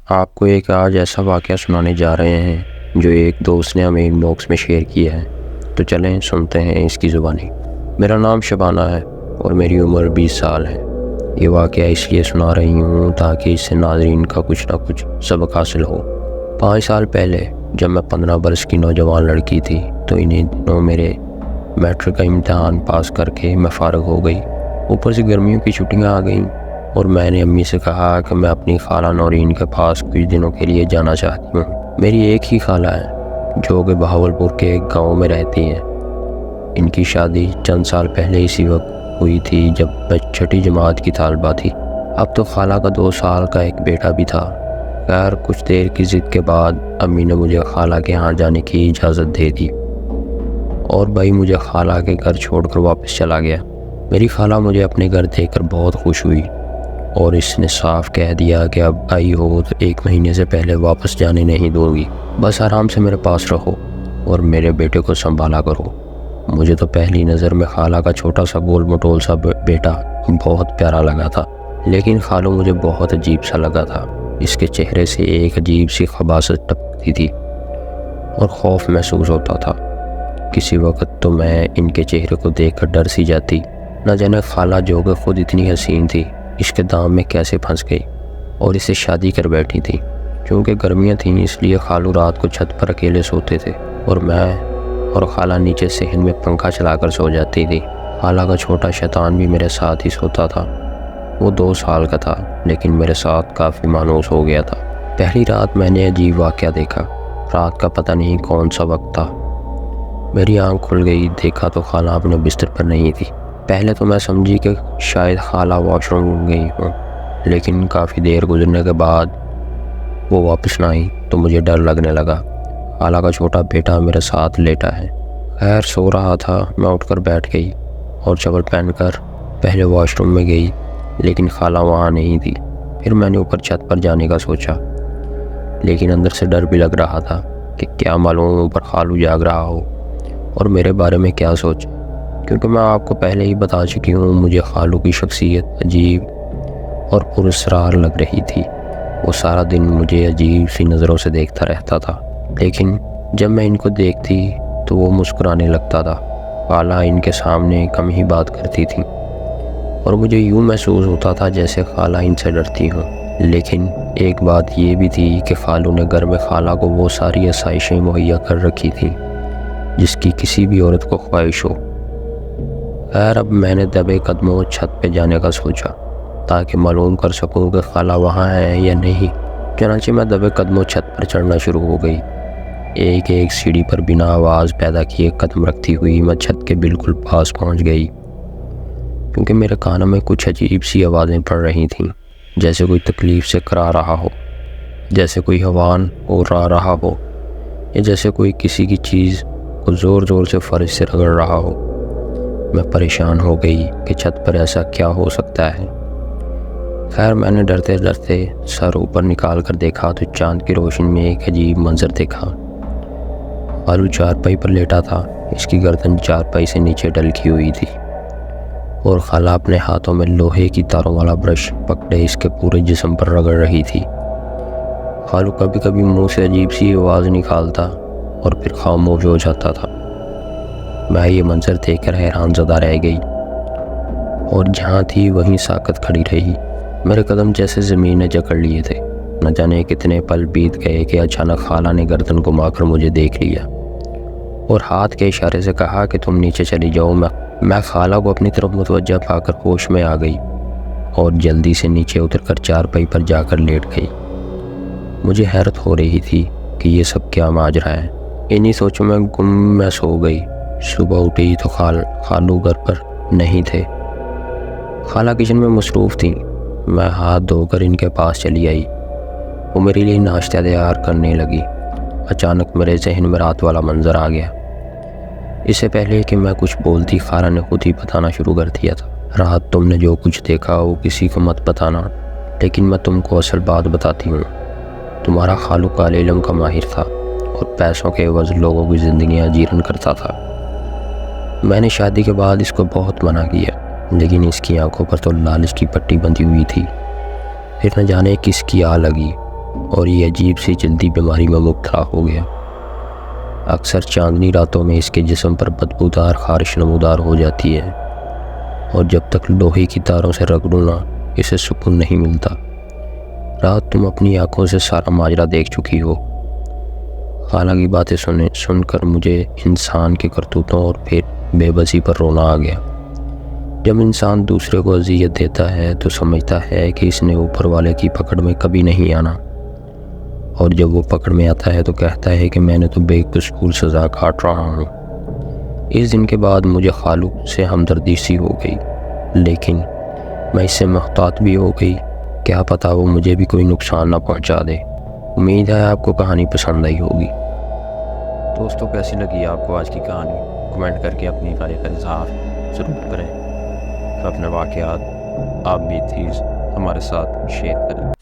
آپ کو ایک آج ایسا واقعہ سنانے جا رہے ہیں جو ایک دوست نے ہمیں ان باکس میں شیئر کیا ہے، تو چلیں سنتے ہیں اس کی زبانی۔ میرا نام شبانہ ہے اور میری عمر 20 سال ہے۔ یہ واقعہ اس لیے سنا رہی ہوں تاکہ اس سے ناظرین کا کچھ نہ کچھ سبق حاصل ہو۔ 5 سال پہلے جب میں 15 برس کی نوجوان لڑکی تھی تو انہیں دنوں میرے میٹرک کا امتحان پاس کر کے میں فارغ ہو گئی۔ اوپر سے گرمیوں کی چھٹیاں آ گئیں اور میں نے امی سے کہا کہ میں اپنی خالہ نورین کے پاس کچھ دنوں کے لیے جانا چاہتی ہوں۔ میری ایک ہی خالہ ہے جو کہ بہاولپور کے ایک گاؤں میں رہتی ہیں۔ ان کی شادی چند سال پہلے اسی وقت ہوئی تھی جب میں 6ٹھی جماعت کی طالبہ تھی۔ اب تو خالہ کا 2 سال کا ایک بیٹا بھی تھا۔ خیر کچھ دیر کی ضد کے بعد امی نے مجھے خالہ کے ہاں جانے کی اجازت دے دی اور بھائی مجھے خالہ کے گھر چھوڑ کر واپس چلا گیا۔ میری خالہ مجھے اپنے گھر دیکھ کر بہت خوش ہوئی اور اس نے صاف کہہ دیا کہ اب آئی ہو تو 1 مہینے سے پہلے واپس جانے نہیں دوں گی، بس آرام سے میرے پاس رہو اور میرے بیٹے کو سنبھالا کرو۔ مجھے تو پہلی نظر میں خالہ کا چھوٹا سا گول مٹول سا بیٹا بہت پیارا لگا تھا، لیکن خالو مجھے بہت عجیب سا لگا تھا۔ اس کے چہرے سے ایک عجیب سی خباثت ٹپکتی تھی اور خوف محسوس ہوتا تھا۔ کسی وقت تو میں ان کے چہرے کو دیکھ کر ڈر سی جاتی، نہ جانے خالہ جو کہ خود اتنی حسین تھی اس کے دام میں کیسے پھنس گئی اور اسے شادی کر بیٹھی تھی۔ چونکہ گرمیاں تھیں اس لیے خالو رات کو چھت پر اکیلے سوتے تھے اور میں اور خالہ نیچے صحن میں پنکھا چلا کر سو جاتی تھی۔ خالہ کا چھوٹا شیطان بھی میرے ساتھ ہی سوتا تھا۔ وہ 2 سال کا تھا لیکن میرے ساتھ کافی مانوس ہو گیا تھا۔ پہلی رات میں نے عجیب واقعہ دیکھا۔ رات کا پتہ نہیں کون سا وقت تھا، میری آنکھ کھل گئی، دیکھا تو خالہ اپنے بستر پر نہیں تھی۔ پہلے تو میں سمجھی کہ شاید خالہ واش روم گئی ہوں، لیکن کافی دیر گزرنے کے بعد وہ واپس نہ آئی تو مجھے ڈر لگنے لگا۔ خالہ کا چھوٹا بیٹا میرے ساتھ لیٹا ہے۔ خیر سو رہا تھا، میں اٹھ کر بیٹھ گئی اور چپل پہن کر پہلے واش روم میں گئی، لیکن خالہ وہاں نہیں تھی۔ پھر میں نے اوپر چھت پر جانے کا سوچا، لیکن اندر سے ڈر بھی لگ رہا تھا کہ کیا معلوم اوپر خالو جاگ رہا ہو اور میرے بارے میں کیا سوچ، کیونکہ میں آپ کو پہلے ہی بتا چکی ہوں مجھے خالو کی شخصیت عجیب اور پراسرار لگ رہی تھی۔ وہ سارا دن مجھے عجیب سی نظروں سے دیکھتا رہتا تھا، لیکن جب میں ان کو دیکھتی تو وہ مسکرانے لگتا تھا۔ خالہ ان کے سامنے کم ہی بات کرتی تھی اور مجھے یوں محسوس ہوتا تھا جیسے خالہ ان سے ڈرتی ہوں۔ لیکن ایک بات یہ بھی تھی کہ خالو نے گھر میں خالہ کو وہ ساری آسائشیں مہیا کر رکھی تھیں جس کی کسی بھی عورت کو خواہش ہو۔ خیر اب میں نے دبے قدموں چھت پہ جانے کا سوچا تاکہ معلوم کر سکوں کہ خالہ وہاں ہے یا نہیں۔ چنانچہ میں دبے قدموں چھت پر چڑھنا شروع ہو گئی۔ ایک ایک سیڑھی پر بنا آواز پیدا کیے قدم رکھتی ہوئی میں چھت کے بالکل پاس پہنچ گئی، کیونکہ میرے کانوں میں کچھ عجیب سی آوازیں پڑ رہی تھیں، جیسے کوئی تکلیف سے کرا رہا ہو، جیسے کوئی حیوان اڑا رہا ہو، یا جیسے کوئی کسی کی چیز کو زور زور سے فرش سے رگڑ رہا ہو۔ میں پریشان ہو گئی کہ چھت پر ایسا کیا ہو سکتا ہے۔ خیر میں نے ڈرتے ڈرتے سر اوپر نکال کر دیکھا تو چاند کی روشنی میں ایک عجیب منظر دیکھا۔ خالو چارپائی پر لیٹا تھا، اس کی گردن چارپائی سے نیچے ڈلکی ہوئی تھی اور خالہ اپنے ہاتھوں میں لوہے کی تاروں والا برش پکڑے اس کے پورے جسم پر رگڑ رہی تھی۔ خالو کبھی کبھی منہ سے عجیب سی آواز نکالتا اور پھر خاموش ہو جاتا تھا۔ میں یہ منظر دیکھ کر حیران زدہ رہ گئی اور جہاں تھی وہیں ساکت کھڑی رہی۔ میرے قدم جیسے زمین نے جکڑ لیے تھے۔ نہ جانے کتنے پل بیت گئے کہ اچانک خالہ نے گردن گھما کر مجھے دیکھ لیا اور ہاتھ کے اشارے سے کہا کہ تم نیچے چلی جاؤ۔ میں خالہ کو اپنی طرف متوجہ پا کر ہوش میں آ گئی اور جلدی سے نیچے اتر کر چارپائی پر جا کر لیٹ گئی۔ مجھے حیرت ہو رہی تھی کہ یہ سب کیا ماجرا ہے۔ انہی سوچوں میں گم میں سو گئی۔ صبح اٹھی تو خالو گھر پر نہیں تھے۔ خالہ کچن میں مصروف تھیں۔ میں ہاتھ دھو کر ان کے پاس چلی آئی۔ وہ میرے لیے ناشتہ تیار کرنے لگی۔ اچانک میرے ذہن میں رات والا منظر آ گیا۔ اس سے پہلے کہ میں کچھ بولتی خالہ نے خود ہی بتانا شروع کر دیا تھا۔ رات تم نے جو کچھ دیکھا وہ کسی کو مت بتانا، لیکن میں تم کو اصل بات بتاتی ہوں۔ تمہارا خالو کالے علم کا ماہر تھا اور پیسوں کے عوض لوگوں کی زندگیاں جیرن کرتا تھا۔ میں نے شادی کے بعد اس کو بہت منع کیا، لیکن اس کی آنکھوں پر تو لالچ کی پٹی بندھی ہوئی تھی۔ پھر نہ جانے کس کی آ لگی، اور یہ عجیب سی جلدی بیماری میں مبتلا ہو گیا۔ اکثر چاندنی راتوں میں اس کے جسم پر بدبودار خارش نمودار ہو جاتی ہے، اور جب تک لوہے کی تاروں سے رگڑوں نہ اسے سکون نہیں ملتا۔ رات تم اپنی آنکھوں سے سارا ماجرا دیکھ چکی ہو۔ خالہ کی باتیں سن کر مجھے انسان کے کرتوتوں اور پھر بے بسی پر رونا آ گیا۔ جب انسان دوسرے کو اذیت دیتا ہے تو سمجھتا ہے کہ اس نے اوپر والے کی پکڑ میں کبھی نہیں آنا، اور جب وہ پکڑ میں آتا ہے تو کہتا ہے کہ میں نے تو بے قصور سزا کاٹ رہا ہوں۔ اس دن کے بعد مجھے خالو سے ہمدردی سی ہو گئی، لیکن میں اس سے محتاط بھی ہو گئی، کیا پتہ وہ مجھے بھی کوئی نقصان نہ پہنچا دے۔ امید ہے آپ کو کہانی پسند آئی ہوگی۔ دوستو، کیسی لگی آپ کو آج کی کہانی؟ کمنٹ کر کے اپنی رائے کا اظہار ضرور کریں۔ اپنے واقعات آپ بھی ہمارے ساتھ شیئر کریں۔